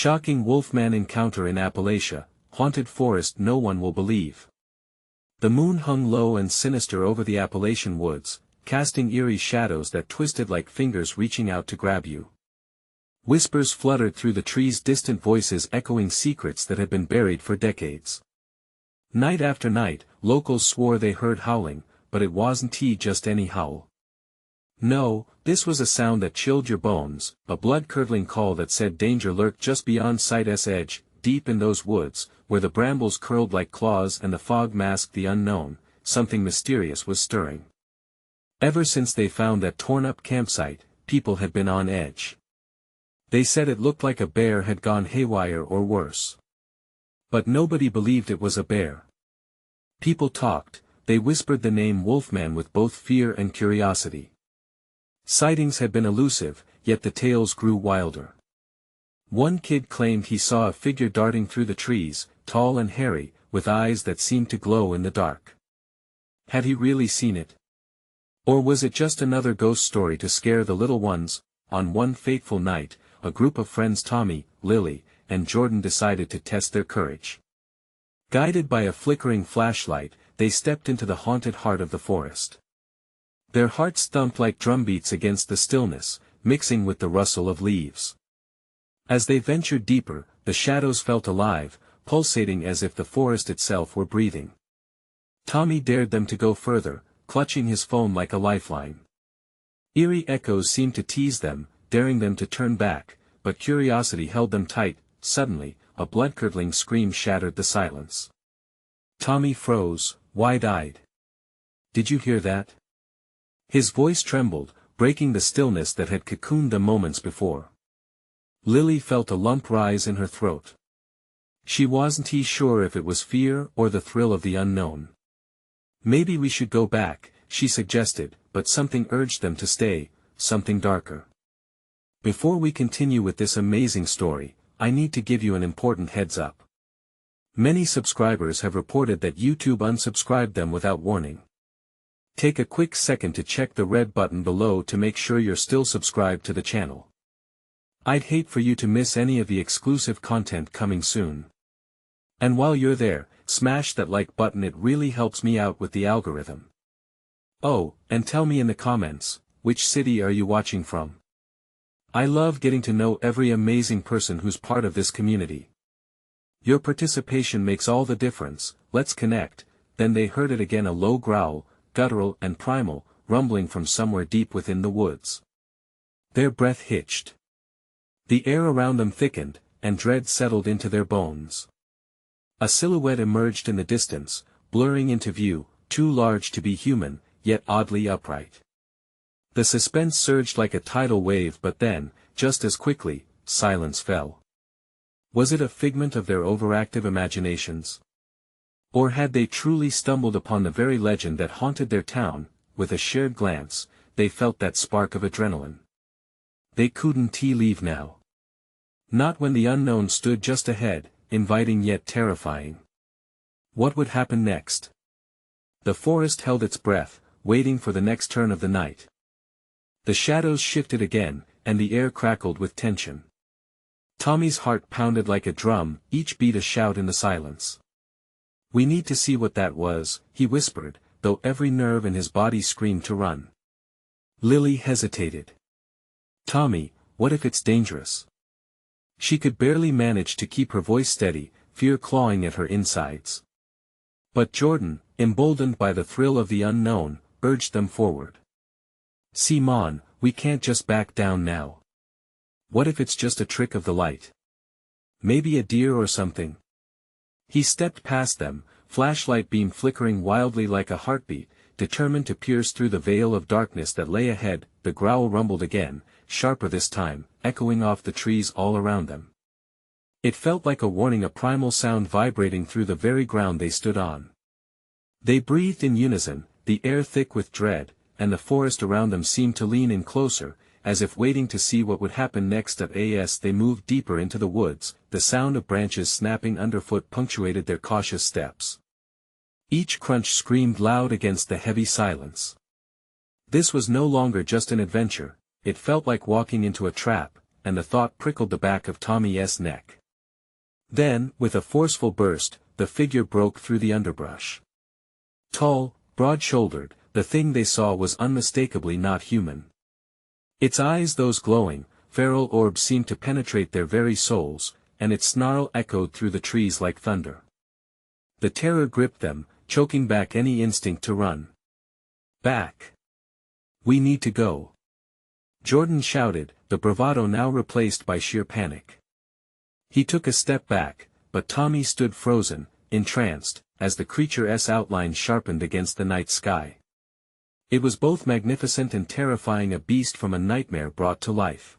Shocking Wolfman encounter in Appalachia, haunted forest no one will believe. The moon hung low and sinister over the Appalachian woods, casting eerie shadows that twisted like fingers reaching out to grab you. Whispers fluttered through the trees, distant voices echoing secrets that had been buried for decades. Night after night, locals swore they heard howling, but it wasn't just any howl. No, this was a sound that chilled your bones, a blood-curdling call that said danger lurked just beyond sight's edge, deep in those woods, where the brambles curled like claws and the fog masked the unknown. Something mysterious was stirring. Ever since they found that torn-up campsite, people had been on edge. They said it looked like a bear had gone haywire or worse. But nobody believed it was a bear. People talked, they whispered the name Wolfman with both fear and curiosity. Sightings had been elusive, yet the tales grew wilder. One kid claimed he saw a figure darting through the trees, tall and hairy, with eyes that seemed to glow in the dark. Had he really seen it? Or was it just another ghost story to scare the little ones? On one fateful night, a group of friends, Tommy, Lily, and Jordan, decided to test their courage. Guided by a flickering flashlight, they stepped into the haunted heart of the forest. Their hearts thumped like drumbeats against the stillness, mixing with the rustle of leaves. As they ventured deeper, the shadows felt alive, pulsating as if the forest itself were breathing. Tommy dared them to go further, clutching his phone like a lifeline. Eerie echoes seemed to tease them, daring them to turn back, but curiosity held them tight. Suddenly, a blood-curdling scream shattered the silence. Tommy froze, wide-eyed. "Did you hear that?" His voice trembled, breaking the stillness that had cocooned them moments before. Lily felt a lump rise in her throat. She wasn't sure if it was fear or the thrill of the unknown. "Maybe we should go back," she suggested, but something urged them to stay, something darker. Before we continue with this amazing story, I need to give you an important heads up. Many subscribers have reported that YouTube unsubscribed them without warning. Take a quick second to check the red button below to make sure you're still subscribed to the channel. I'd hate for you to miss any of the exclusive content coming soon. And while you're there, smash that like button, it really helps me out with the algorithm. Oh, and tell me in the comments, which city are you watching from? I love getting to know every amazing person who's part of this community. Your participation makes all the difference. Let's connect. Then they heard it again, a low growl, guttural and primal, rumbling from somewhere deep within the woods. Their breath hitched. The air around them thickened, and dread settled into their bones. A silhouette emerged in the distance, blurring into view, too large to be human, yet oddly upright. The suspense surged like a tidal wave, but then, just as quickly, silence fell. Was it a figment of their overactive imaginations? Or had they truly stumbled upon the very legend that haunted their town? With a shared glance, they felt that spark of adrenaline. They couldn't leave now. Not when the unknown stood just ahead, inviting yet terrifying. What would happen next? The forest held its breath, waiting for the next turn of the night. The shadows shifted again, and the air crackled with tension. Tommy's heart pounded like a drum, each beat a shout in the silence. "We need to see what that was," he whispered, though every nerve in his body screamed to run. Lily hesitated. "Tommy, what if it's dangerous?" She could barely manage to keep her voice steady, fear clawing at her insides. But Jordan, emboldened by the thrill of the unknown, urged them forward. "Simon, we can't just back down now. What if it's just a trick of the light? Maybe a deer or something?" He stepped past them, flashlight beam flickering wildly like a heartbeat, determined to pierce through the veil of darkness that lay ahead. The growl rumbled again, sharper this time, echoing off the trees all around them. It felt like a warning, a primal sound vibrating through the very ground they stood on. They breathed in unison, the air thick with dread, and the forest around them seemed to lean in closer, as if waiting to see what would happen next. As they moved deeper into the woods, the sound of branches snapping underfoot punctuated their cautious steps. Each crunch screamed loud against the heavy silence. This was no longer just an adventure, it felt like walking into a trap, and the thought prickled the back of Tommy's neck. Then, with a forceful burst, the figure broke through the underbrush. Tall, broad-shouldered, the thing they saw was unmistakably not human. Its eyes, those glowing, feral orbs, seemed to penetrate their very souls, and its snarl echoed through the trees like thunder. The terror gripped them, choking back any instinct to run. "Back! We need to go!" Jordan shouted, the bravado now replaced by sheer panic. He took a step back, but Tommy stood frozen, entranced, as the creature's outline sharpened against the night sky. It was both magnificent and terrifying, a beast from a nightmare brought to life.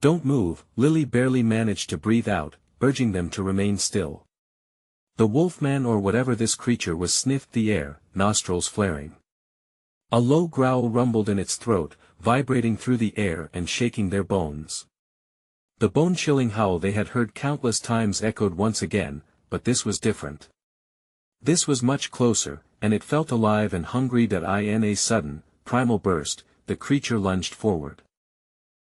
"Don't move," Lily barely managed to breathe out, urging them to remain still. The Wolfman, or whatever this creature was, sniffed the air, nostrils flaring. A low growl rumbled in its throat, vibrating through the air and shaking their bones. The bone-chilling howl they had heard countless times echoed once again, but this was different. This was much closer, and it felt alive and hungry. In a sudden, primal burst, the creature lunged forward.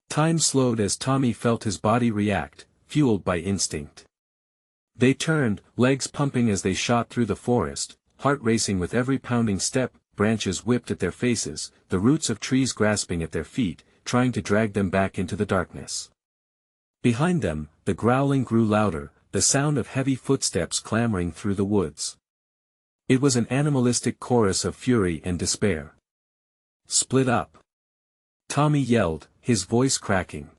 Time slowed as Tommy felt his body react, fueled by instinct. They turned, legs pumping as they shot through the forest, heart racing with every pounding step, branches whipped at their faces, the roots of trees grasping at their feet, trying to drag them back into the darkness. Behind them, the growling grew louder, the sound of heavy footsteps clamoring through the woods. It was an animalistic chorus of fury and despair. "Split up!" Tommy yelled, his voice cracking.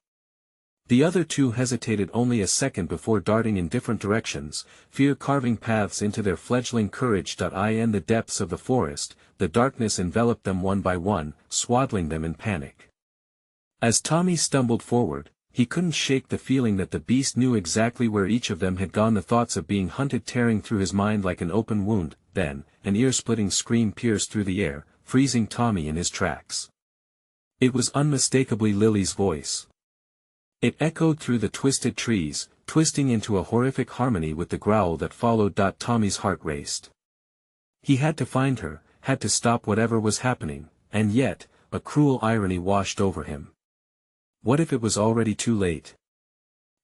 The other two hesitated only a second before darting in different directions, fear carving paths into their fledgling courage. In the depths of the forest, the darkness enveloped them one by one, swaddling them in panic. As Tommy stumbled forward, he couldn't shake the feeling that the beast knew exactly where each of them had gone, the thoughts of being hunted tearing through his mind like an open wound. Then, an ear-splitting scream pierced through the air, freezing Tommy in his tracks. It was unmistakably Lily's voice. It echoed through the twisted trees, twisting into a horrific harmony with the growl that followed. Tommy's heart raced. He had to find her, had to stop whatever was happening, and yet, a cruel irony washed over him. What if it was already too late?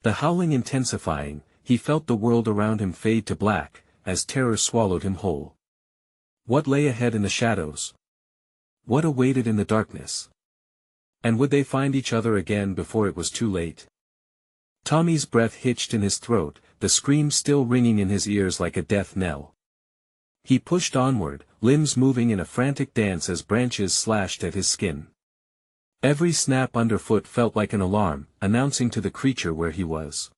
The howling intensifying, he felt the world around him fade to black, as terror swallowed him whole. What lay ahead in the shadows? What awaited in the darkness? And would they find each other again before it was too late? Tommy's breath hitched in his throat, the scream still ringing in his ears like a death knell. He pushed onward, limbs moving in a frantic dance as branches slashed at his skin. Every snap underfoot felt like an alarm, announcing to the creature where he was.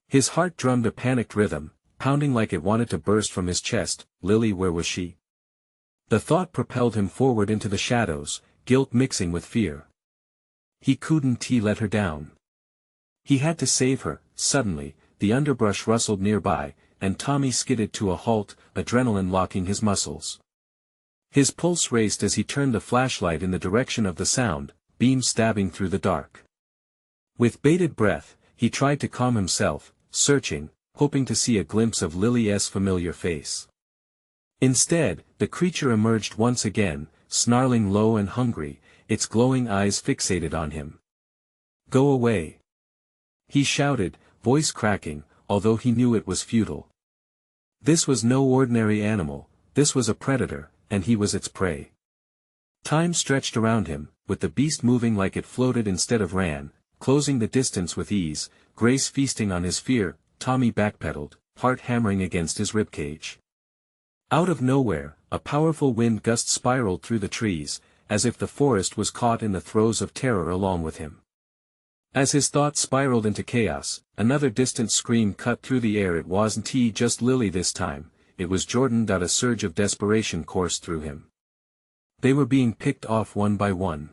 His heart drummed a panicked rhythm, pounding like it wanted to burst from his chest. Lily, where was she? The thought propelled him forward into the shadows, guilt mixing with fear. He couldn't let her down. He had to save her. Suddenly, the underbrush rustled nearby, and Tommy skidded to a halt, adrenaline locking his muscles. His pulse raced as he turned the flashlight in the direction of the sound, beam stabbing through the dark. With bated breath, he tried to calm himself, searching, hoping to see a glimpse of Lily's familiar face. Instead, the creature emerged once again, snarling low and hungry, its glowing eyes fixated on him. "Go away!" he shouted, voice cracking, although he knew it was futile. This was no ordinary animal, this was a predator, and he was its prey. Time stretched around him, with the beast moving like it floated instead of ran, closing the distance with ease, grace feasting on his fear. Tommy backpedaled, heart hammering against his ribcage. Out of nowhere, a powerful wind gust spiraled through the trees, as if the forest was caught in the throes of terror along with him. As his thoughts spiraled into chaos, another distant scream cut through the air. It wasn't just Lily this time, it was Jordan. A surge of desperation coursed through him. They were being picked off one by one.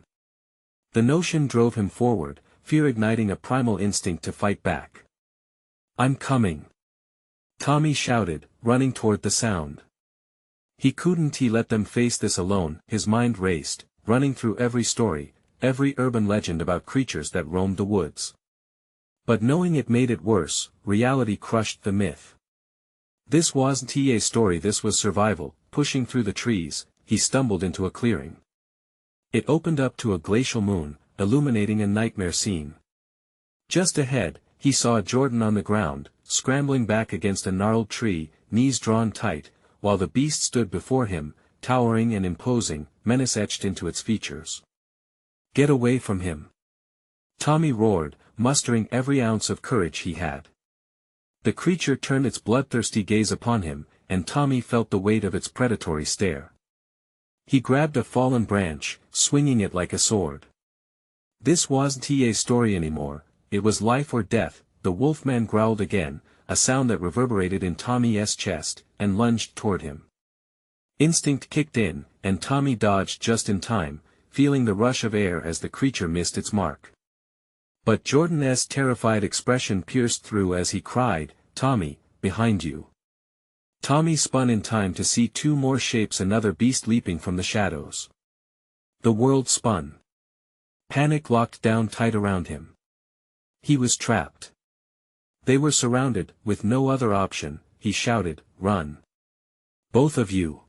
The notion drove him forward, fear igniting a primal instinct to fight back. "I'm coming!" Tommy shouted, running toward the sound. He couldn't let them face this alone. His mind raced, running through every story, every urban legend about creatures that roamed the woods. But knowing it made it worse, reality crushed the myth. This wasn't a story, this was survival. Pushing through the trees, he stumbled into a clearing. It opened up to a glacial moon, illuminating a nightmare scene. Just ahead, he saw Jordan on the ground, scrambling back against a gnarled tree, knees drawn tight, while the beast stood before him, towering and imposing, menace etched into its features. "Get away from him!" Tommy roared, mustering every ounce of courage he had. The creature turned its bloodthirsty gaze upon him, and Tommy felt the weight of its predatory stare. He grabbed a fallen branch, swinging it like a sword. This wasn't a story anymore, it was life or death. The Wolfman growled again, a sound that reverberated in Tommy's chest, and lunged toward him. Instinct kicked in, and Tommy dodged just in time, feeling the rush of air as the creature missed its mark. But Jordan's terrified expression pierced through as he cried, "Tommy, behind you!" Tommy spun in time to see two more shapes, another beast leaping from the shadows. The world spun. Panic locked down tight around him. He was trapped. They were surrounded, with no other option. He shouted, "Run! Both of you!"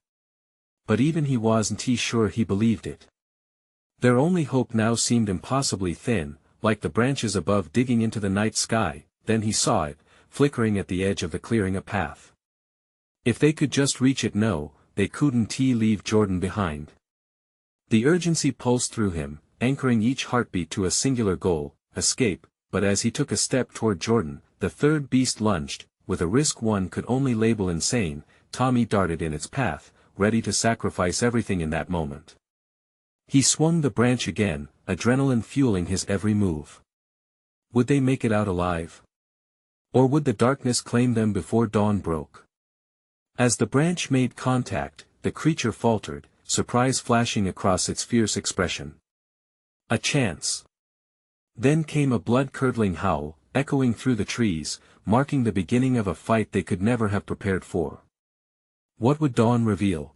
But even he wasn't sure he believed it. Their only hope now seemed impossibly thin, like the branches above digging into the night sky. Then he saw it, flickering at the edge of the clearing, a path. If they could just reach it. No, they couldn't leave Jordan behind. The urgency pulsed through him, anchoring each heartbeat to a singular goal, escape. But as he took a step toward Jordan, the third beast lunged, with a risk one could only label insane. Tommy darted in its path, ready to sacrifice everything in that moment. He swung the branch again, adrenaline fueling his every move. Would they make it out alive? Or would the darkness claim them before dawn broke? As the branch made contact, the creature faltered, surprise flashing across its fierce expression. A chance. Then came a blood-curdling howl, echoing through the trees, marking the beginning of a fight they could never have prepared for. What would dawn reveal?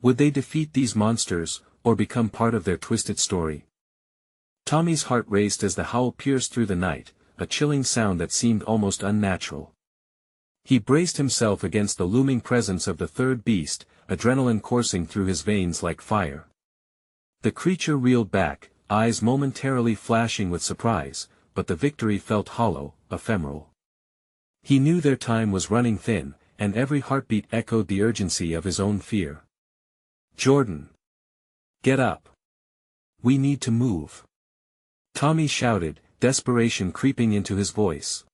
Would they defeat these monsters, or become part of their twisted story? Tommy's heart raced as the howl pierced through the night, a chilling sound that seemed almost unnatural. He braced himself against the looming presence of the third beast, adrenaline coursing through his veins like fire. The creature reeled back, eyes momentarily flashing with surprise, but the victory felt hollow, ephemeral. He knew their time was running thin, and every heartbeat echoed the urgency of his own fear. "Jordan! Get up! We need to move!" Tommy shouted, desperation creeping into his voice.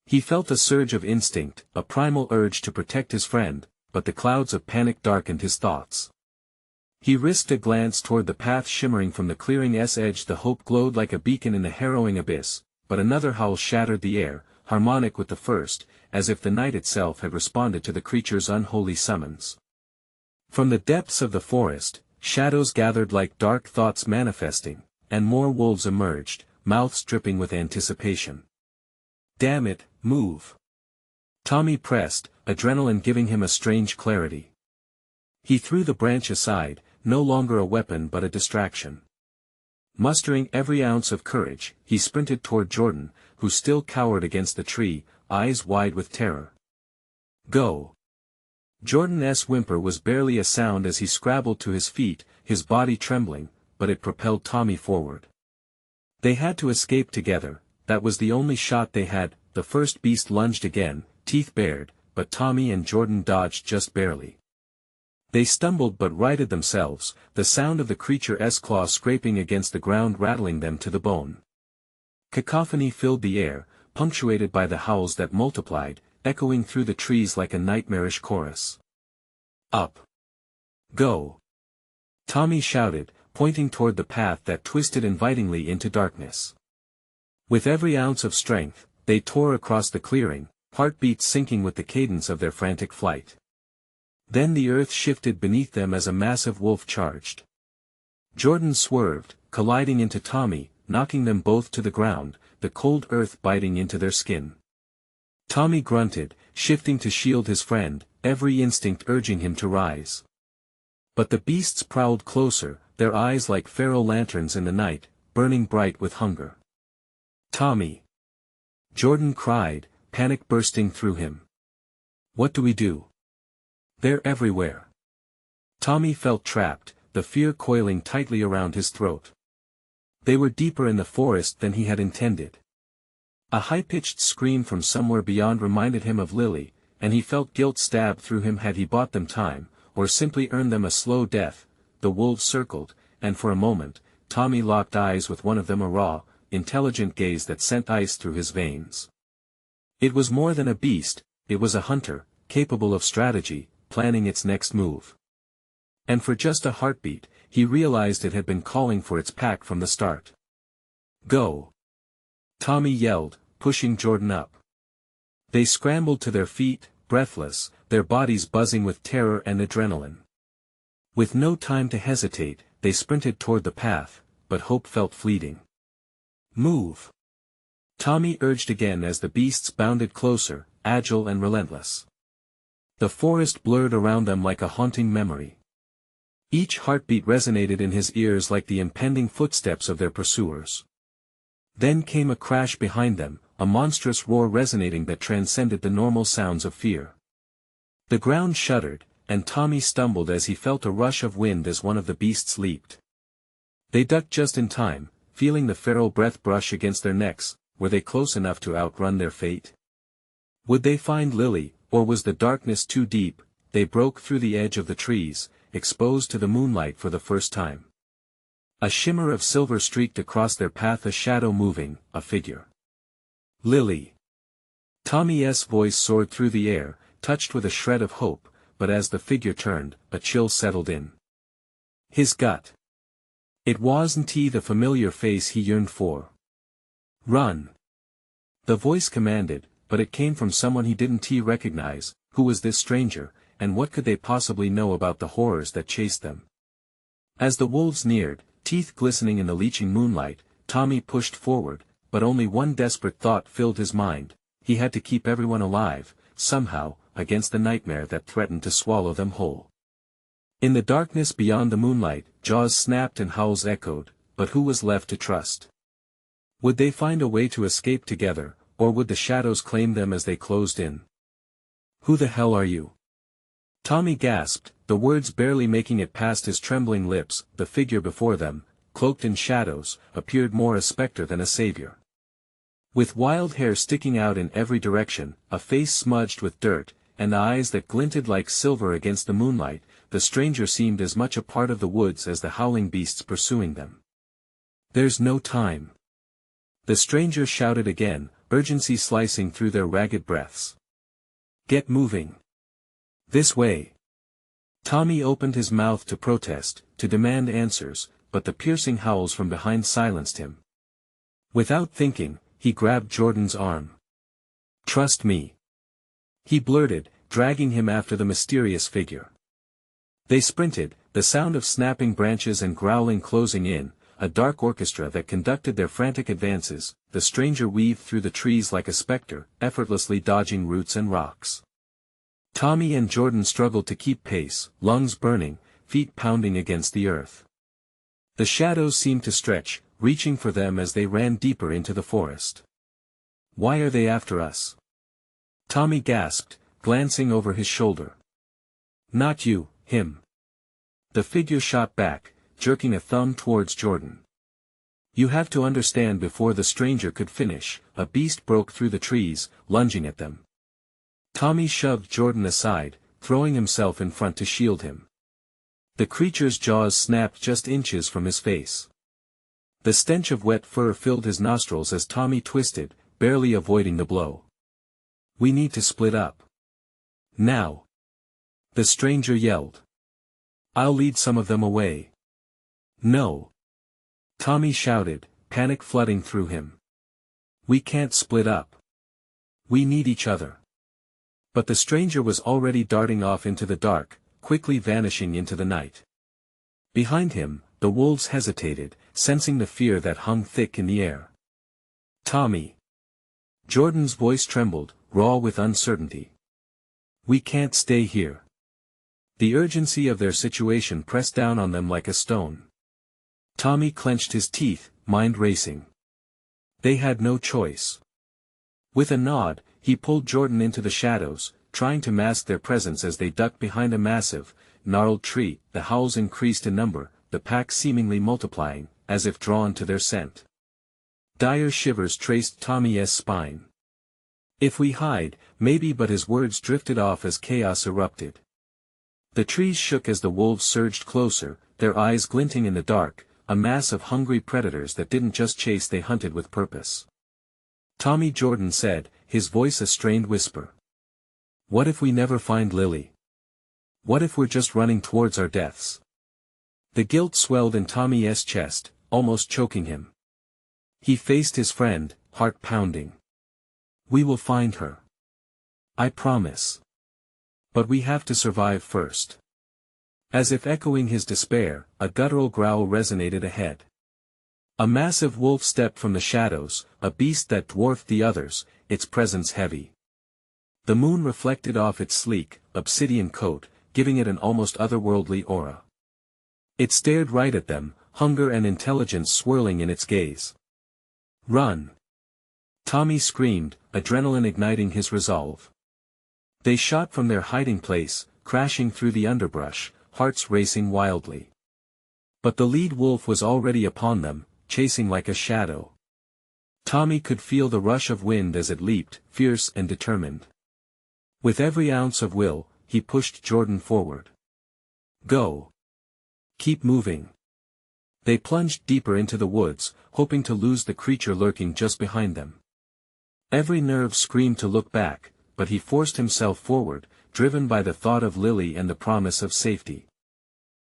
He felt a surge of instinct, a primal urge to protect his friend, but the clouds of panic darkened his thoughts. He risked a glance toward the path shimmering from the clearing's edge. The hope glowed like a beacon in the harrowing abyss, but another howl shattered the air, harmonic with the first, as if the night itself had responded to the creature's unholy summons. From the depths of the forest, shadows gathered like dark thoughts manifesting, and more wolves emerged, mouths dripping with anticipation. "Damn it, move!" Tommy pressed, adrenaline giving him a strange clarity. He threw the branch aside, no longer a weapon but a distraction. Mustering every ounce of courage, he sprinted toward Jordan, who still cowered against the tree, eyes wide with terror. "Go!" Jordan's whimper was barely a sound as he scrabbled to his feet, his body trembling, but it propelled Tommy forward. They had to escape together, that was the only shot they had. The first beast lunged again, teeth bared, but Tommy and Jordan dodged just barely. They stumbled but righted themselves, the sound of the creature's claw scraping against the ground rattling them to the bone. Cacophony filled the air, punctuated by the howls that multiplied, echoing through the trees like a nightmarish chorus. "Up! Go!" Tommy shouted, pointing toward the path that twisted invitingly into darkness. With every ounce of strength, they tore across the clearing, heartbeats syncing with the cadence of their frantic flight. Then the earth shifted beneath them as a massive wolf charged. Jordan swerved, colliding into Tommy, knocking them both to the ground, the cold earth biting into their skin. Tommy grunted, shifting to shield his friend, every instinct urging him to rise. But the beasts prowled closer, their eyes like feral lanterns in the night, burning bright with hunger. "Tommy!" Jordan cried, panic bursting through him. "What do we do? They're everywhere." Tommy felt trapped, the fear coiling tightly around his throat. They were deeper in the forest than he had intended. A high-pitched scream from somewhere beyond reminded him of Lily, and he felt guilt stab through him had he bought them time, or simply earned them a slow death. The wolves circled, and for a moment, Tommy locked eyes with one of them, a raw, intelligent gaze that sent ice through his veins. It was more than a beast, it was a hunter, capable of strategy, planning its next move. And for just a heartbeat, he realized it had been calling for its pack from the start. "Go!" Tommy yelled, pushing Jordan up. They scrambled to their feet, breathless, their bodies buzzing with terror and adrenaline. With no time to hesitate, they sprinted toward the path, but hope felt fleeting. "Move!" Tommy urged again as the beasts bounded closer, agile and relentless. The forest blurred around them like a haunting memory. Each heartbeat resonated in his ears like the impending footsteps of their pursuers. Then came a crash behind them, a monstrous roar resonating that transcended the normal sounds of fear. The ground shuddered, and Tommy stumbled as he felt a rush of wind as one of the beasts leaped. They ducked just in time, feeling the feral breath brush against their necks. Were they close enough to outrun their fate? Would they find Lily, or was the darkness too deep? They broke through the edge of the trees, exposed to the moonlight for the first time. A shimmer of silver streaked across their path, a shadow moving, a figure. "Lily!" Tommy's voice soared through the air, touched with a shred of hope, but as the figure turned, a chill settled in his gut. It wasn't the familiar face he yearned for. "Run!" The voice commanded, but it came from someone he didn't recognize. Who was this stranger, and what could they possibly know about the horrors that chased them? As the wolves neared, teeth glistening in the leaching moonlight, Tommy pushed forward, but only one desperate thought filled his mind: he had to keep everyone alive, somehow, against the nightmare that threatened to swallow them whole. In the darkness beyond the moonlight, jaws snapped and howls echoed, but who was left to trust? Would they find a way to escape together, or would the shadows claim them as they closed in? "Who the hell are you?" Tommy gasped, the words barely making it past his trembling lips. The figure before them, cloaked in shadows, appeared more a specter than a savior. With wild hair sticking out in every direction, a face smudged with dirt, and eyes that glinted like silver against the moonlight, the stranger seemed as much a part of the woods as the howling beasts pursuing them. "There's no time!" The stranger shouted again, urgency slicing through their ragged breaths. "Get moving! This way!" Tommy opened his mouth to protest, to demand answers, but the piercing howls from behind silenced him. Without thinking, he grabbed Jordan's arm. "Trust me," he blurted, dragging him after the mysterious figure. They sprinted, the sound of snapping branches and growling closing in, a dark orchestra that conducted their frantic advances. The stranger weaved through the trees like a specter, effortlessly dodging roots and rocks. Tommy and Jordan struggled to keep pace, lungs burning, feet pounding against the earth. The shadows seemed to stretch, reaching for them as they ran deeper into the forest. "Why are they after us?" Tommy gasped, glancing over his shoulder. "Not you, him." The figure shot back, jerking a thumb towards Jordan. "You have to understand." Before the stranger could finish, a beast broke through the trees, lunging at them. Tommy shoved Jordan aside, throwing himself in front to shield him. The creature's jaws snapped just inches from his face. The stench of wet fur filled his nostrils as Tommy twisted, barely avoiding the blow. "We need to split up. Now!" the stranger yelled. "I'll lead some of them away." "No!" Tommy shouted, panic flooding through him. "We can't split up. We need each other." But the stranger was already darting off into the dark, quickly vanishing into the night. Behind him, the wolves hesitated, sensing the fear that hung thick in the air. "Tommy!" Jordan's voice trembled, raw with uncertainty. "We can't stay here." The urgency of their situation pressed down on them like a stone. Tommy clenched his teeth, mind racing. They had no choice. With a nod, he pulled Jordan into the shadows, trying to mask their presence as they ducked behind a massive, gnarled tree. The howls increased in number, the pack seemingly multiplying, as if drawn to their scent. Dire shivers traced Tommy's spine. "If we hide, maybe," but his words drifted off as chaos erupted. The trees shook as the wolves surged closer, their eyes glinting in the dark, a mass of hungry predators that didn't just chase, they hunted with purpose. Tommy Jordan said, his voice a strained whisper. "What if we never find Lily? What if we're just running towards our deaths?" The guilt swelled in Tommy's chest, almost choking him. He faced his friend, heart pounding. "We will find her. I promise. But we have to survive first." As if echoing his despair, a guttural growl resonated ahead. A massive wolf stepped from the shadows, a beast that dwarfed the others, its presence heavy. The moon reflected off its sleek, obsidian coat, giving it an almost otherworldly aura. It stared right at them, hunger and intelligence swirling in its gaze. "Run!" Tommy screamed, adrenaline igniting his resolve. They shot from their hiding place, crashing through the underbrush, hearts racing wildly. But the lead wolf was already upon them, chasing like a shadow. Tommy could feel the rush of wind as it leaped, fierce and determined. With every ounce of will, he pushed Jordan forward. "Go! Keep moving!" They plunged deeper into the woods, hoping to lose the creature lurking just behind them. Every nerve screamed to look back, but he forced himself forward, driven by the thought of Lily and the promise of safety.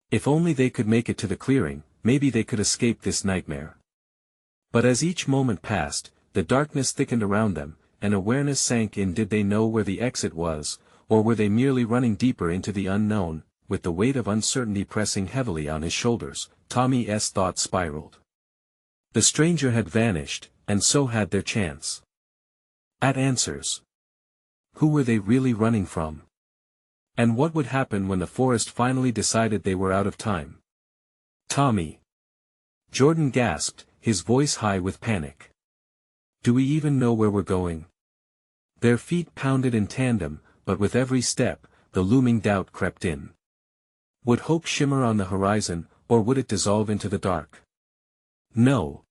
If only they could make it to the clearing, maybe they could escape this nightmare. But as each moment passed, the darkness thickened around them, and awareness sank in. Did they know where the exit was, or were they merely running deeper into the unknown? With the weight of uncertainty pressing heavily on his shoulders, Tommy's thoughts spiraled. The stranger had vanished, and so had their chance at answers. Who were they really running from? And what would happen when the forest finally decided they were out of time? "Tommy!" Jordan gasped, his voice high with panic. "Do we even know where we're going?" Their feet pounded in tandem, but with every step, the looming doubt crept in. Would hope shimmer on the horizon, or would it dissolve into the dark? No.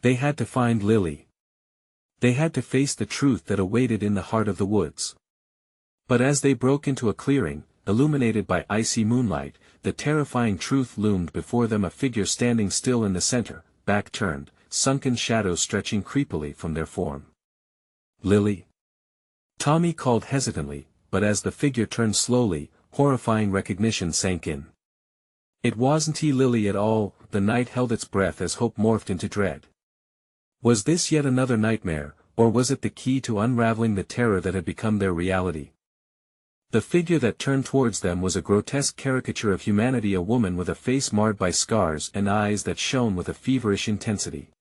They had to find Lily. They had to face the truth that awaited in the heart of the woods. But as they broke into a clearing, illuminated by icy moonlight, the terrifying truth loomed before them, a figure standing still in the center, back turned, sunken shadows stretching creepily from their form. "Lily?" Tommy called hesitantly, but as the figure turned slowly, horrifying recognition sank in. It wasn't Lily at all. The night held its breath as hope morphed into dread. Was this yet another nightmare, or was it the key to unraveling the terror that had become their reality? The figure that turned towards them was a grotesque caricature of humanity, a woman with a face marred by scars and eyes that shone with a feverish intensity.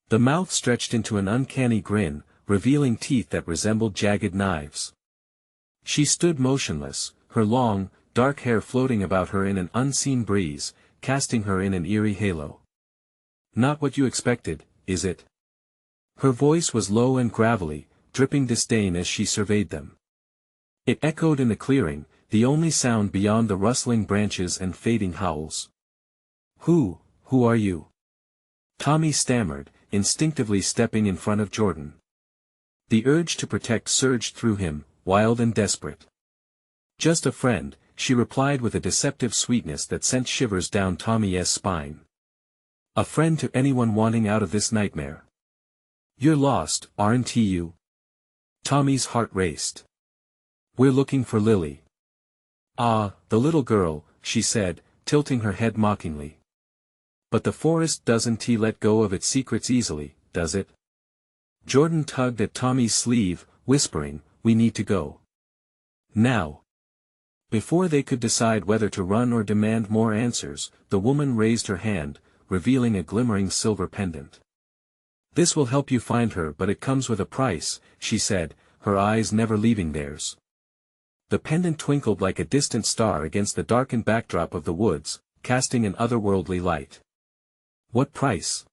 The mouth stretched into an uncanny grin, revealing teeth that resembled jagged knives. She stood motionless, her long, dark hair floating about her in an unseen breeze, casting her in an eerie halo. "Not what you expected, is it?" Her voice was low and gravelly, dripping disdain as she surveyed them. It echoed in the clearing, the only sound beyond the rustling branches and fading howls. Who are you?" Tommy stammered, instinctively stepping in front of Jordan. The urge to protect surged through him, wild and desperate. "Just a friend," she replied with a deceptive sweetness that sent shivers down Tommy's spine. "A friend to anyone wanting out of this nightmare." "You're lost, aren't you?" Tommy's heart raced. "We're looking for Lily." "Ah, the little girl," she said, tilting her head mockingly. "But the forest doesn't let go of its secrets easily, does it?" Jordan tugged at Tommy's sleeve, whispering, "We need to go. Now." Before they could decide whether to run or demand more answers, the woman raised her hand, revealing a glimmering silver pendant. "This will help you find her, but it comes with a price," she said, her eyes never leaving theirs. The pendant twinkled like a distant star against the darkened backdrop of the woods, casting an otherworldly light. "What price?"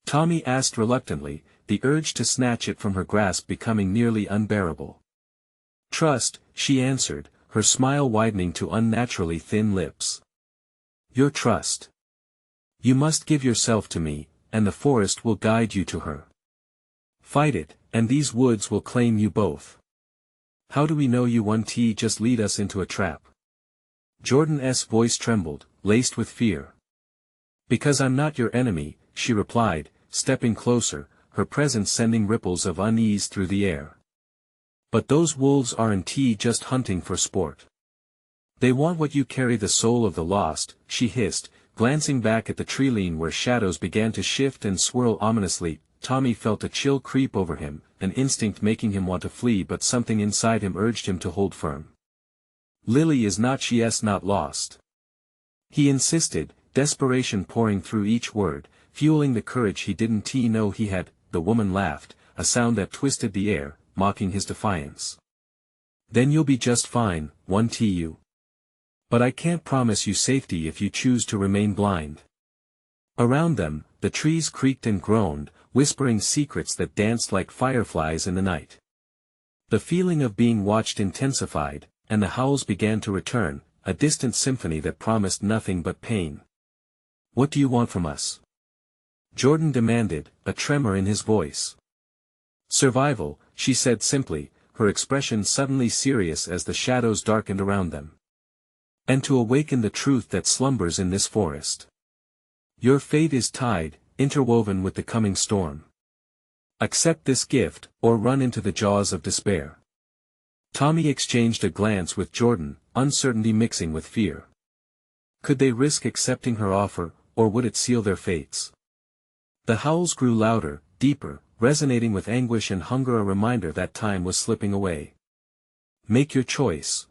Tommy asked reluctantly, the urge to snatch it from her grasp becoming nearly unbearable. "Trust," she answered, her smile widening to unnaturally thin lips. "Your trust. You must give yourself to me, and the forest will guide you to her. Fight it, and these woods will claim you both. How do we know you won't just lead us into a trap? Jordan's voice trembled, laced with fear. Because I'm not your enemy, she replied, stepping closer, her presence sending ripples of unease through the air. But those wolves aren't just hunting for sport. They want what you carry, the soul of the lost, she hissed, glancing back at the treeline where shadows began to shift and swirl ominously. Tommy felt a chill creep over him, an instinct making him want to flee, but something inside him urged him to hold firm. Lily is not, she's not lost. He insisted, desperation pouring through each word, fueling the courage he didn't know he had. The woman laughed, a sound that twisted the air, mocking his defiance. Then you'll be just fine, won't you? But I can't promise you safety if you choose to remain blind. Around them, the trees creaked and groaned, whispering secrets that danced like fireflies in the night. The feeling of being watched intensified, and the howls began to return, a distant symphony that promised nothing but pain. What do you want from us? Jordan demanded, a tremor in his voice. Survival, she said simply, her expression suddenly serious as the shadows darkened around them. And to awaken the truth that slumbers in this forest. Your fate is tied, interwoven with the coming storm. Accept this gift, or run into the jaws of despair. Tommy exchanged a glance with Jordan, uncertainty mixing with fear. Could they risk accepting her offer, or would it seal their fates? The howls grew louder, deeper, resonating with anguish and hunger, a reminder that time was slipping away. Make your choice.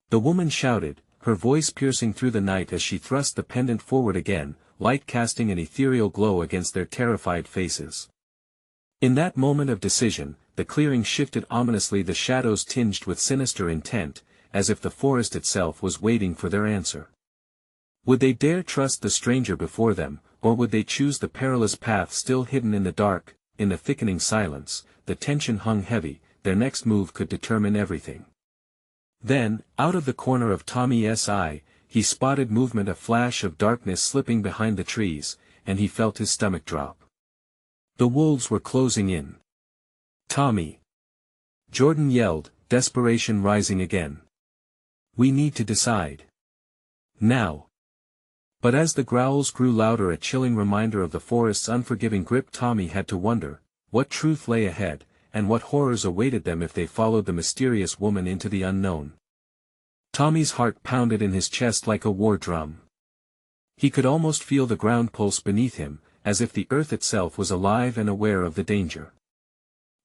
The woman shouted, her voice piercing through the night as she thrust the pendant forward again, light casting an ethereal glow against their terrified faces. In that moment of decision, the clearing shifted ominously, the shadows tinged with sinister intent, as if the forest itself was waiting for their answer. Would they dare trust the stranger before them, or would they choose the perilous path still hidden in the dark? In the thickening silence, the tension hung heavy, their next move could determine everything. Then, out of the corner of Tommy's eye, he spotted movement, a flash of darkness slipping behind the trees, and he felt his stomach drop. The wolves were closing in. Tommy! Jordan yelled, desperation rising again. We need to decide. Now. But as the growls grew louder, a chilling reminder of the forest's unforgiving grip, Tommy had to wonder, what truth lay ahead, and what horrors awaited them if they followed the mysterious woman into the unknown. Tommy's heart pounded in his chest like a war drum. He could almost feel the ground pulse beneath him, as if the earth itself was alive and aware of the danger.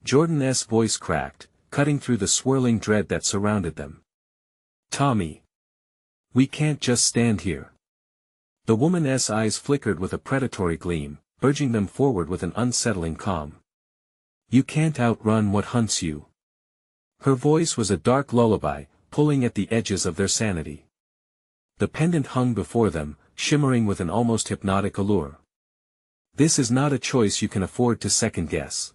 Jordan's voice cracked, cutting through the swirling dread that surrounded them. Tommy! We can't just stand here. The woman's eyes flickered with a predatory gleam, urging them forward with an unsettling calm. You can't outrun what hunts you. Her voice was a dark lullaby, pulling at the edges of their sanity. The pendant hung before them, shimmering with an almost hypnotic allure. This is not a choice you can afford to second-guess.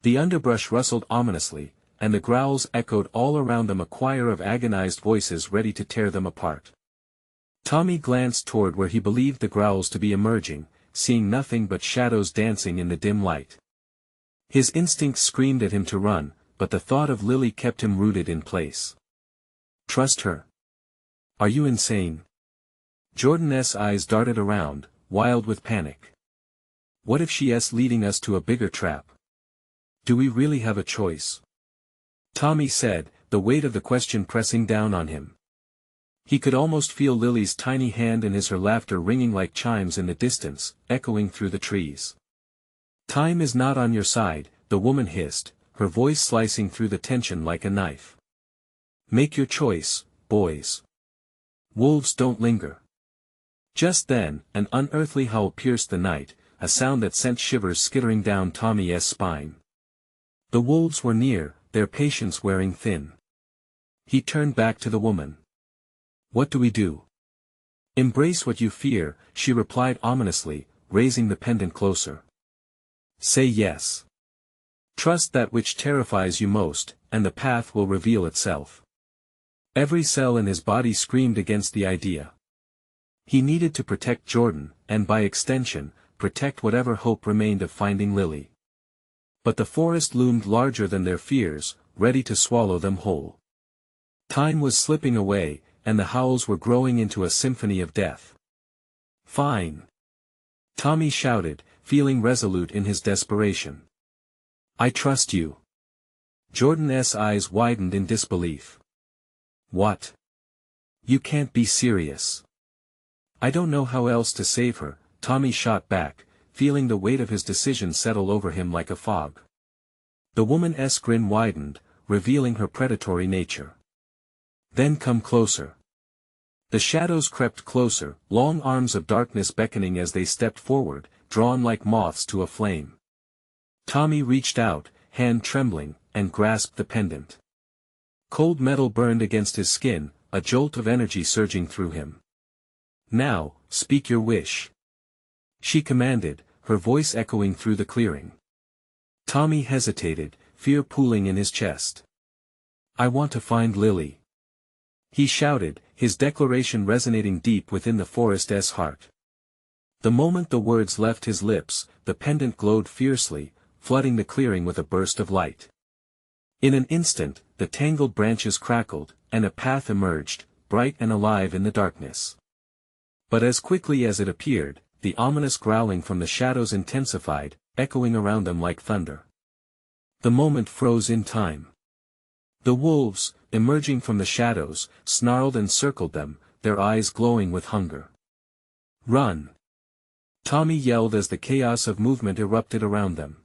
The underbrush rustled ominously, and the growls echoed all around them, a choir of agonized voices ready to tear them apart. Tommy glanced toward where he believed the growls to be emerging, seeing nothing but shadows dancing in the dim light. His instincts screamed at him to run, but the thought of Lily kept him rooted in place. Trust her? Are you insane? Jordan's eyes darted around, wild with panic. What if she's leading us to a bigger trap? Do we really have a choice? Tommy said, the weight of the question pressing down on him. He could almost feel Lily's tiny hand in his, her laughter ringing like chimes in the distance, echoing through the trees. Time is not on your side, the woman hissed, her voice slicing through the tension like a knife. Make your choice, boys. Wolves don't linger. Just then, an unearthly howl pierced the night, a sound that sent shivers skittering down Tommy's spine. The wolves were near, their patience wearing thin. He turned back to the woman. What do we do? Embrace what you fear, she replied ominously, raising the pendant closer. Say yes. Trust that which terrifies you most, and the path will reveal itself. Every cell in his body screamed against the idea. He needed to protect Jordan, and by extension, protect whatever hope remained of finding Lily. But the forest loomed larger than their fears, ready to swallow them whole. Time was slipping away, and the howls were growing into a symphony of death. "Fine!" Tommy shouted, feeling resolute in his desperation. "I trust you." Jordan's eyes widened in disbelief. "What? You can't be serious." "I don't know how else to save her," Tommy shot back, feeling the weight of his decision settle over him like a fog. The woman's grin widened, revealing her predatory nature. "Then come closer." The shadows crept closer, long arms of darkness beckoning as they stepped forward, drawn like moths to a flame. Tommy reached out, hand trembling, and grasped the pendant. Cold metal burned against his skin, a jolt of energy surging through him. "Now, speak your wish," she commanded, her voice echoing through the clearing. Tommy hesitated, fear pooling in his chest. "I want to find Lily," he shouted, his declaration resonating deep within the forest's heart. The moment the words left his lips, the pendant glowed fiercely, flooding the clearing with a burst of light. In an instant, the tangled branches crackled, and a path emerged, bright and alive in the darkness. But as quickly as it appeared, the ominous growling from the shadows intensified, echoing around them like thunder. The moment froze in time. The wolves, emerging from the shadows, snarled and circled them, their eyes glowing with hunger. "Run!" Tommy yelled as the chaos of movement erupted around them.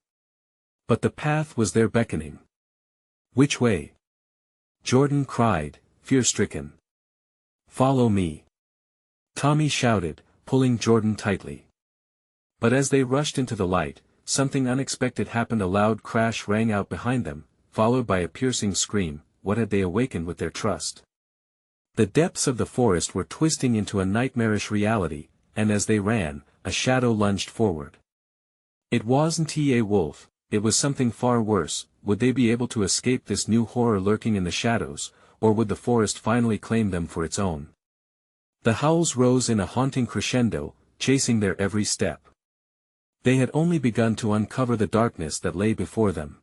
But the path was there beckoning. "Which way?" Jordan cried, fear-stricken. "Follow me!" Tommy shouted, pulling Jordan tightly. But as they rushed into the light, something unexpected happened. A loud crash rang out behind them, followed by a piercing scream. What had they awakened with their trust? The depths of the forest were twisting into a nightmarish reality, and as they ran, a shadow lunged forward. It wasn't a wolf, it was something far worse. Would they be able to escape this new horror lurking in the shadows, or would the forest finally claim them for its own? The howls rose in a haunting crescendo, chasing their every step. They had only begun to uncover the darkness that lay before them.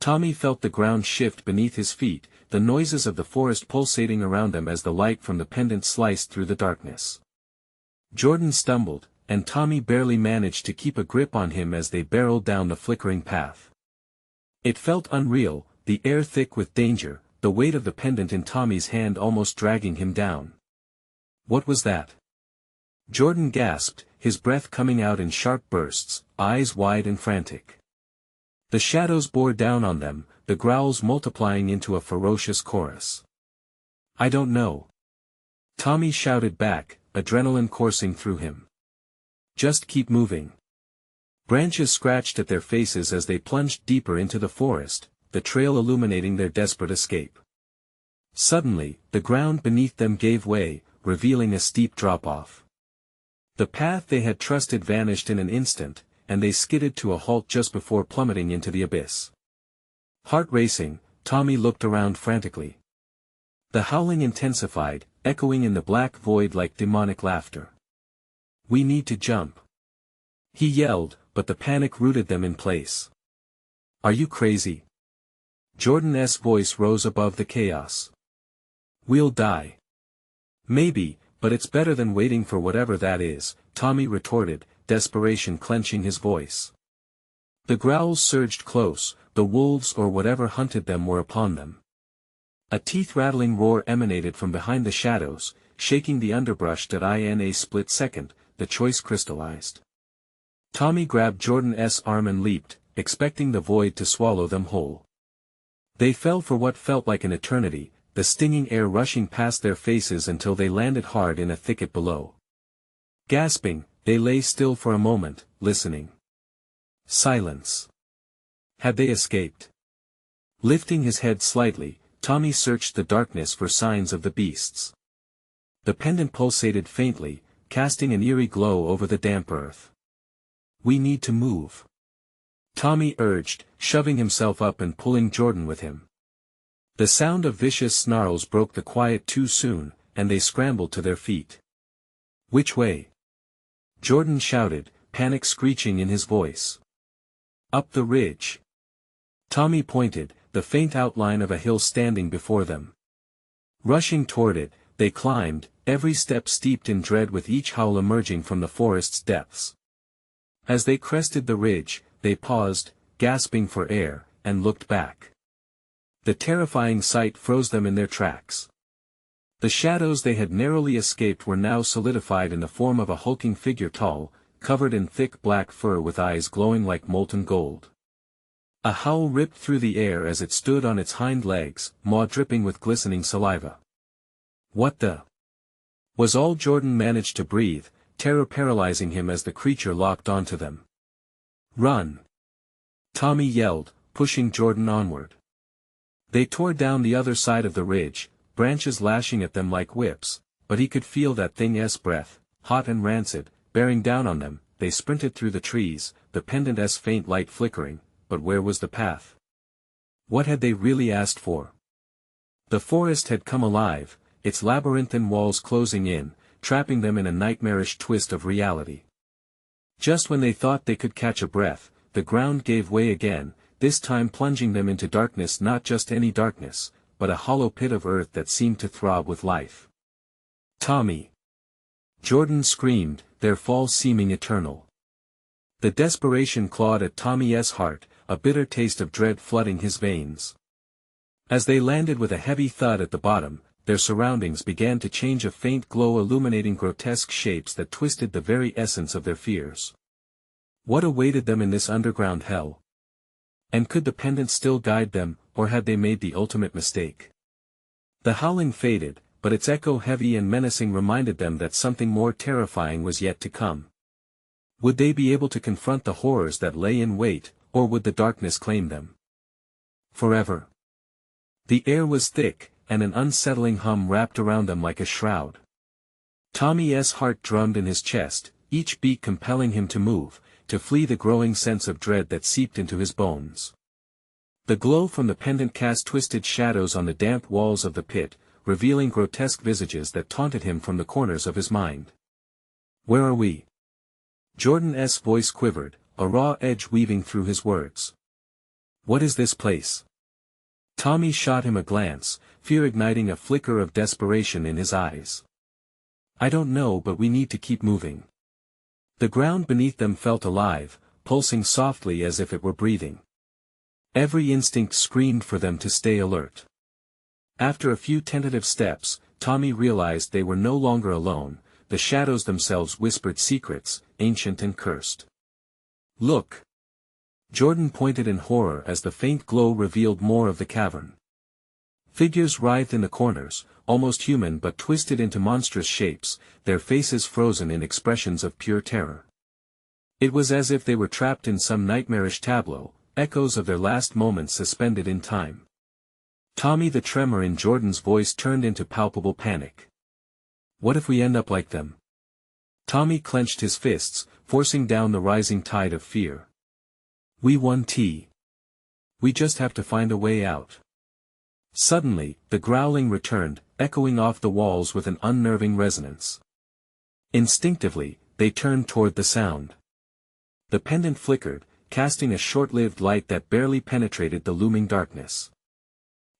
Tommy felt the ground shift beneath his feet, the noises of the forest pulsating around them as the light from the pendant sliced through the darkness. Jordan stumbled, and Tommy barely managed to keep a grip on him as they barreled down the flickering path. It felt unreal, the air thick with danger, the weight of the pendant in Tommy's hand almost dragging him down. "What was that?" Jordan gasped, his breath coming out in sharp bursts, eyes wide and frantic. The shadows bore down on them, the growls multiplying into a ferocious chorus. "I don't know." Tommy shouted back, adrenaline coursing through him. "Just keep moving." Branches scratched at their faces as they plunged deeper into the forest, the trail illuminating their desperate escape. Suddenly, the ground beneath them gave way, revealing a steep drop-off. The path they had trusted vanished in an instant, and they skidded to a halt just before plummeting into the abyss. Heart racing, Tommy looked around frantically. The howling intensified, echoing in the black void like demonic laughter. "We need to jump," he yelled, but the panic rooted them in place. "Are you crazy?" Jordan's voice rose above the chaos. "We'll die." "Maybe, but it's better than waiting for whatever that is," Tommy retorted, desperation clenching his voice. The growls surged close, the wolves or whatever hunted them were upon them. A teeth-rattling roar emanated from behind the shadows, shaking the underbrush that in a split second, the choice crystallized. Tommy grabbed Jordan's arm and leaped, expecting the void to swallow them whole. They fell for what felt like an eternity, the stinging air rushing past their faces until they landed hard in a thicket below. Gasping, they lay still for a moment, listening. Silence. Had they escaped? Lifting his head slightly, Tommy searched the darkness for signs of the beasts. The pendant pulsated faintly, casting an eerie glow over the damp earth. "We need to move," Tommy urged, shoving himself up and pulling Jordan with him. The sound of vicious snarls broke the quiet too soon, and they scrambled to their feet. "Which way?" Jordan shouted, panic screeching in his voice. Up the ridge. Tommy pointed, the faint outline of a hill standing before them. Rushing toward it, they climbed, every step steeped in dread with each howl emerging from the forest's depths. As they crested the ridge, they paused, gasping for air, and looked back. The terrifying sight froze them in their tracks. The shadows they had narrowly escaped were now solidified in the form of a hulking figure tall, covered in thick black fur with eyes glowing like molten gold. A howl ripped through the air as it stood on its hind legs, maw dripping with glistening saliva. What the? Was all Jordan managed to breathe, terror paralyzing him as the creature locked onto them. Run! Tommy yelled, pushing Jordan onward. They tore down the other side of the ridge, branches lashing at them like whips, but he could feel that thing's breath, hot and rancid, bearing down on them. They sprinted through the trees, the pendant's faint light flickering, but where was the path? What had they really asked for? The forest had come alive, its labyrinthine walls closing in, trapping them in a nightmarish twist of reality. Just when they thought they could catch a breath, the ground gave way again, this time plunging them into darkness, not just any darkness, but a hollow pit of earth that seemed to throb with life. Tommy! Jordan screamed, their fall seeming eternal. The desperation clawed at Tommy's heart, a bitter taste of dread flooding his veins. As they landed with a heavy thud at the bottom, their surroundings began to change, a faint glow illuminating grotesque shapes that twisted the very essence of their fears. What awaited them in this underground hell? And could the pendant still guide them, or had they made the ultimate mistake? The howling faded, but its echo heavy and menacing reminded them that something more terrifying was yet to come. Would they be able to confront the horrors that lay in wait, or would the darkness claim them forever? The air was thick, and an unsettling hum wrapped around them like a shroud. Tommy's heart drummed in his chest, each beat compelling him to move, to flee the growing sense of dread that seeped into his bones. The glow from the pendant cast twisted shadows on the damp walls of the pit, revealing grotesque visages that taunted him from the corners of his mind. Where are we? Jordan's voice quivered, a raw edge weaving through his words. What is this place? Tommy shot him a glance, fear igniting a flicker of desperation in his eyes. I don't know, but we need to keep moving. The ground beneath them felt alive, pulsing softly as if it were breathing. Every instinct screamed for them to stay alert. After a few tentative steps, Tommy realized they were no longer alone. The shadows themselves whispered secrets, ancient and cursed. Look! Jordan pointed in horror as the faint glow revealed more of the cavern. Figures writhed in the corners, almost human but twisted into monstrous shapes, their faces frozen in expressions of pure terror. It was as if they were trapped in some nightmarish tableau, echoes of their last moments suspended in time. Tommy, the tremor in Jordan's voice turned into palpable panic. What if we end up like them? Tommy clenched his fists, forcing down the rising tide of fear. We won't. We just have to find a way out. Suddenly, the growling returned, echoing off the walls with an unnerving resonance. Instinctively, they turned toward the sound. The pendant flickered, casting a short-lived light that barely penetrated the looming darkness.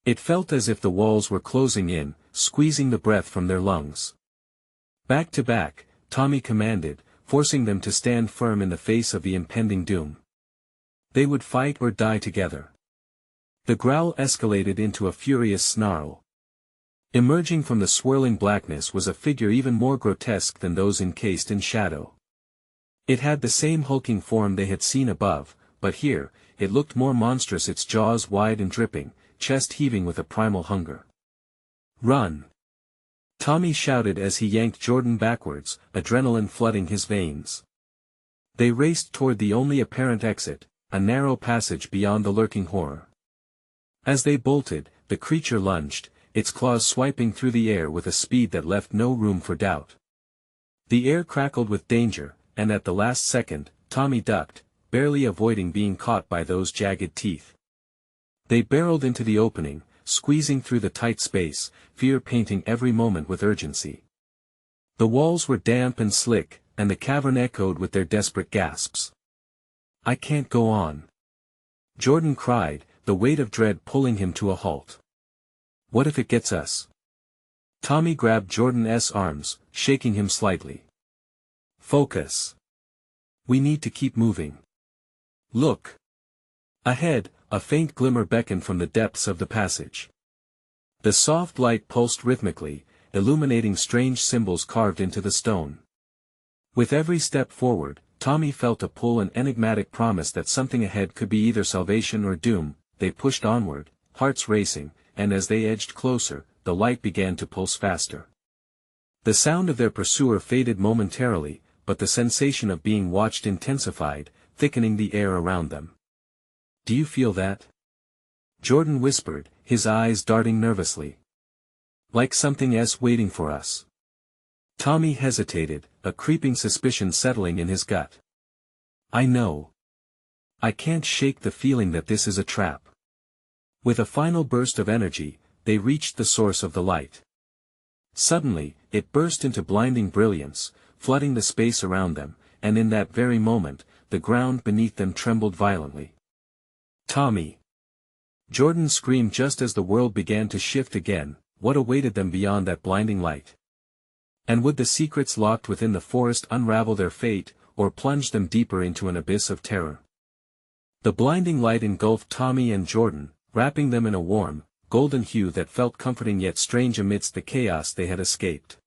It felt as if the walls were closing in, squeezing the breath from their lungs. Back to back, Tommy commanded, forcing them to stand firm in the face of the impending doom. They would fight or die together. The growl escalated into a furious snarl. Emerging from the swirling blackness was a figure even more grotesque than those encased in shadow. It had the same hulking form they had seen above, but here, it looked more monstrous, its jaws wide and dripping, chest heaving with a primal hunger. Run! Tommy shouted as he yanked Jordan backwards, adrenaline flooding his veins. They raced toward the only apparent exit, a narrow passage beyond the lurking horror. As they bolted, the creature lunged, its claws swiping through the air with a speed that left no room for doubt. The air crackled with danger, and at the last second, Tommy ducked, barely avoiding being caught by those jagged teeth. They barreled into the opening, squeezing through the tight space, fear painting every moment with urgency. The walls were damp and slick, and the cavern echoed with their desperate gasps. "I can't go on," Jordan cried, the weight of dread pulling him to a halt. "What if it gets us?" Tommy grabbed Jordan's arms, shaking him slightly. "Focus. We need to keep moving. Look. Ahead, a faint glimmer beckoned from the depths of the passage. The soft light pulsed rhythmically, illuminating strange symbols carved into the stone. With every step forward, Tommy felt a pull, an enigmatic promise that something ahead could be either salvation or doom. They pushed onward, hearts racing, and as they edged closer, the light began to pulse faster. The sound of their pursuer faded momentarily, but the sensation of being watched intensified, thickening the air around them. "Do you feel that?" Jordan whispered, his eyes darting nervously. "Like something else waiting for us." Tommy hesitated, a creeping suspicion settling in his gut. "I know. I can't shake the feeling that this is a trap." With a final burst of energy, they reached the source of the light. Suddenly, it burst into blinding brilliance, flooding the space around them, and in that very moment, the ground beneath them trembled violently. "Tommy!" Jordan screamed just as the world began to shift again. What awaited them beyond that blinding light? And would the secrets locked within the forest unravel their fate, or plunge them deeper into an abyss of terror? The blinding light engulfed Tommy and Jordan, wrapping them in a warm, golden hue that felt comforting yet strange amidst the chaos they had escaped.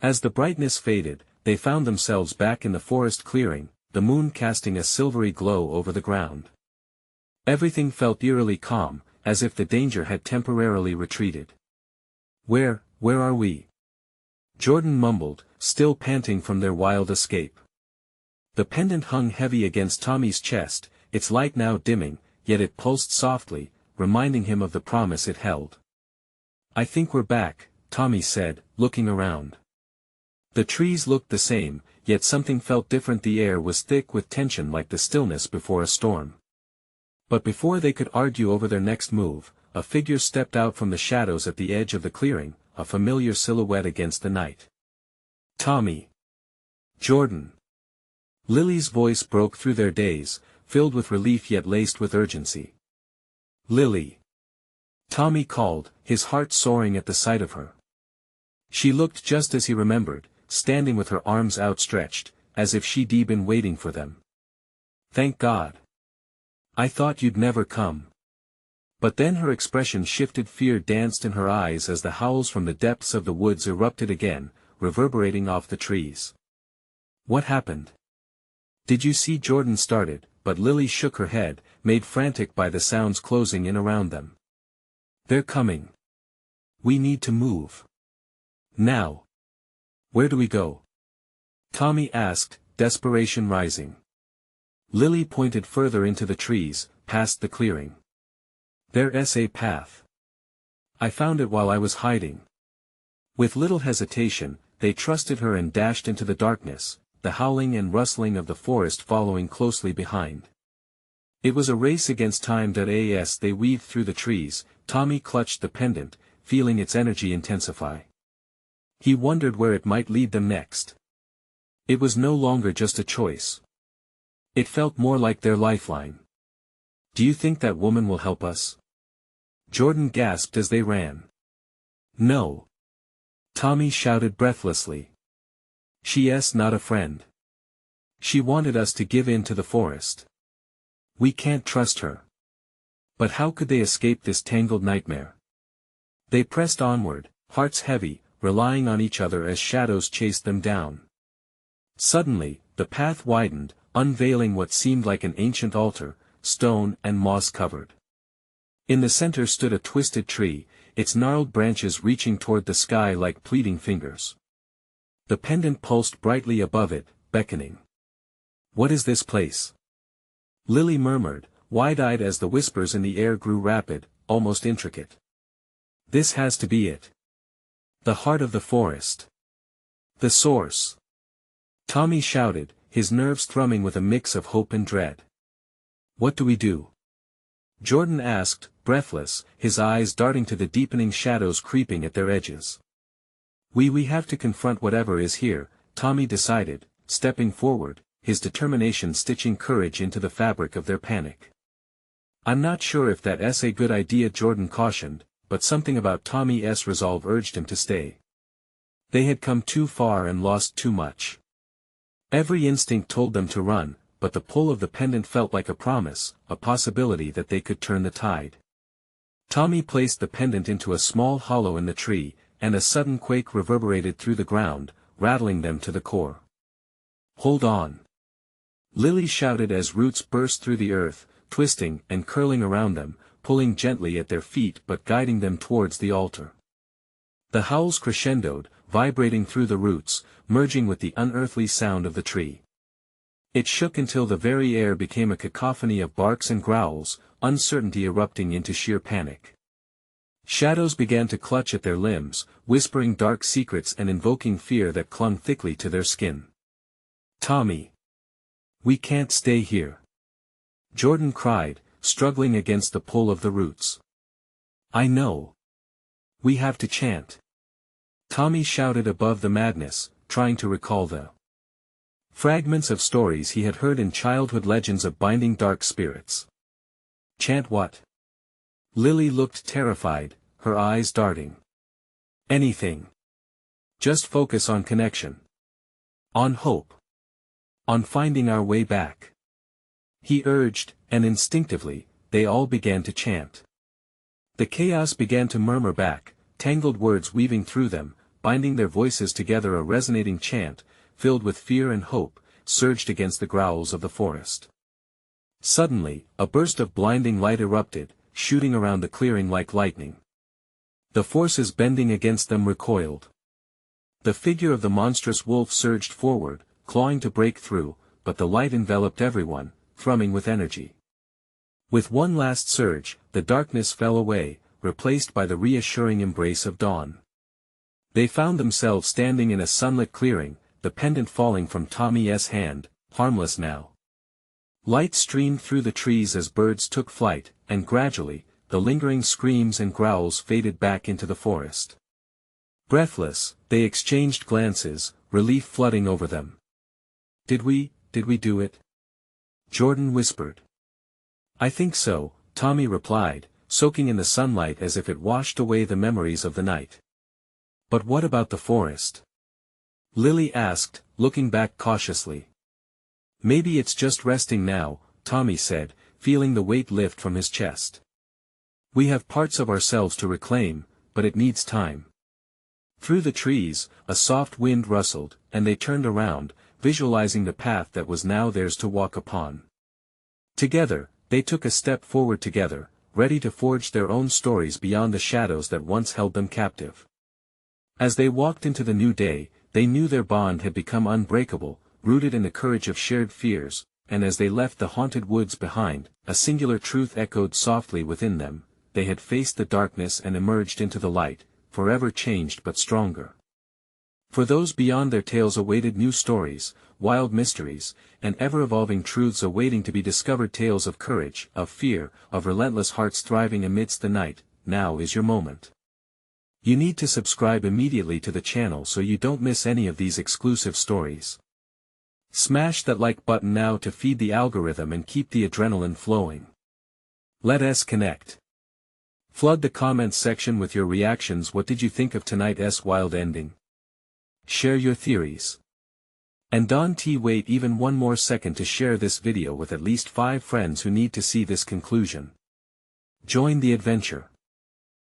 As the brightness faded, they found themselves back in the forest clearing, the moon casting a silvery glow over the ground. Everything felt eerily calm, as if the danger had temporarily retreated. Where are we?" Jordan mumbled, still panting from their wild escape. The pendant hung heavy against Tommy's chest, its light now dimming, yet it pulsed softly, reminding him of the promise it held. "I think we're back," Tommy said, looking around. The trees looked the same, yet something felt different. The air was thick with tension, like the stillness before a storm. But before they could argue over their next move, a figure stepped out from the shadows at the edge of the clearing, a familiar silhouette against the night. "Tommy! Jordan!" Lily's voice broke through their daze, filled with relief yet laced with urgency. "Lily!" Tommy called, his heart soaring at the sight of her. She looked just as he remembered, standing with her arms outstretched, as if she'd been waiting for them. "Thank God! I thought you'd never come." But then her expression shifted. Fear danced in her eyes as the howls from the depths of the woods erupted again, reverberating off the trees. "What happened?" "Did you see?" Jordan started, but Lily shook her head, made frantic by the sounds closing in around them. "They're coming. We need to move. Now." "Where do we go?" Tommy asked, desperation rising. Lily pointed further into the trees, past the clearing. "There's a path. I found it while I was hiding." With little hesitation, they trusted her and dashed into the darkness, the howling and rustling of the forest following closely behind. It was a race against time. As they weaved through the trees, Tommy clutched the pendant, feeling its energy intensify. He wondered where it might lead them next. It was no longer just a choice. It felt more like their lifeline. "Do you think that woman will help us?" Jordan gasped as they ran. "No." Tommy shouted breathlessly. "She's not a friend. She wanted us to give in to the forest. We can't trust her." But how could they escape this tangled nightmare? They pressed onward, hearts heavy, relying on each other as shadows chased them down. Suddenly, the path widened, unveiling what seemed like an ancient altar, stone and moss-covered. In the center stood a twisted tree, its gnarled branches reaching toward the sky like pleading fingers. The pendant pulsed brightly above it, beckoning. "What is this place?" Lily murmured, wide-eyed as the whispers in the air grew rapid, almost intricate. "This has to be it. The heart of the forest. The source." Tommy shouted, his nerves thrumming with a mix of hope and dread. "What do we do?" Jordan asked, breathless, his eyes darting to the deepening shadows creeping at their edges. We have to confront whatever is here," Tommy decided, stepping forward, his determination stitching courage into the fabric of their panic. "I'm not sure if that's a good idea," Jordan cautioned, but something about Tommy's resolve urged him to stay. They had come too far and lost too much. Every instinct told them to run, but the pull of the pendant felt like a promise, a possibility that they could turn the tide. Tommy placed the pendant into a small hollow in the tree, and a sudden quake reverberated through the ground, rattling them to the core. "Hold on!" Lily shouted as roots burst through the earth, twisting and curling around them, pulling gently at their feet but guiding them towards the altar. The howls crescendoed, vibrating through the roots, merging with the unearthly sound of the tree. It shook until the very air became a cacophony of barks and growls, uncertainty erupting into sheer panic. Shadows began to clutch at their limbs, whispering dark secrets and invoking fear that clung thickly to their skin. "Tommy! We can't stay here!" Jordan cried, struggling against the pull of the roots. "I know. We have to chant." Tommy shouted above the madness, trying to recall the fragments of stories he had heard in childhood, legends of binding dark spirits. "Chant what?" Lily looked terrified, her eyes darting. "Anything. Just focus on connection. On hope. On finding our way back," he urged, and instinctively, they all began to chant. The chaos began to murmur back, tangled words weaving through them, binding their voices together. A resonating chant, filled with fear and hope, surged against the growls of the forest. Suddenly, a burst of blinding light erupted, shooting around the clearing like lightning. The forces bending against them recoiled. The figure of the monstrous wolf surged forward, clawing to break through, but the light enveloped everyone, thrumming with energy. With one last surge, the darkness fell away, replaced by the reassuring embrace of dawn. They found themselves standing in a sunlit clearing, the pendant falling from Tommy's hand, harmless now. Light streamed through the trees as birds took flight, and gradually, the lingering screams and growls faded back into the forest. Breathless, they exchanged glances, relief flooding over them. Did we do it?" Jordan whispered. "I think so," Tommy replied, soaking in the sunlight as if it washed away the memories of the night. "But what about the forest?" Lily asked, looking back cautiously. "Maybe it's just resting now," Tommy said, feeling the weight lift from his chest. "We have parts of ourselves to reclaim, but it needs time." Through the trees, a soft wind rustled, and they turned around, visualizing the path that was now theirs to walk upon. Together, they took a step forward together, ready to forge their own stories beyond the shadows that once held them captive. As they walked into the new day, they knew their bond had become unbreakable, rooted in the courage of shared fears, and as they left the haunted woods behind, a singular truth echoed softly within them: they had faced the darkness and emerged into the light, forever changed but stronger. For those beyond their tales awaited new stories, wild mysteries, and ever-evolving truths awaiting to be discovered, tales of courage, of fear, of relentless hearts thriving amidst the night. Now is your moment. You need to subscribe immediately to the channel so you don't miss any of these exclusive stories. Smash that like button now to feed the algorithm and keep the adrenaline flowing. Let us connect. Flood the comments section with your reactions. What did you think of tonight's wild ending? Share your theories. And don't wait even one more second to share this video with at least 5 friends who need to see this conclusion. Join the adventure.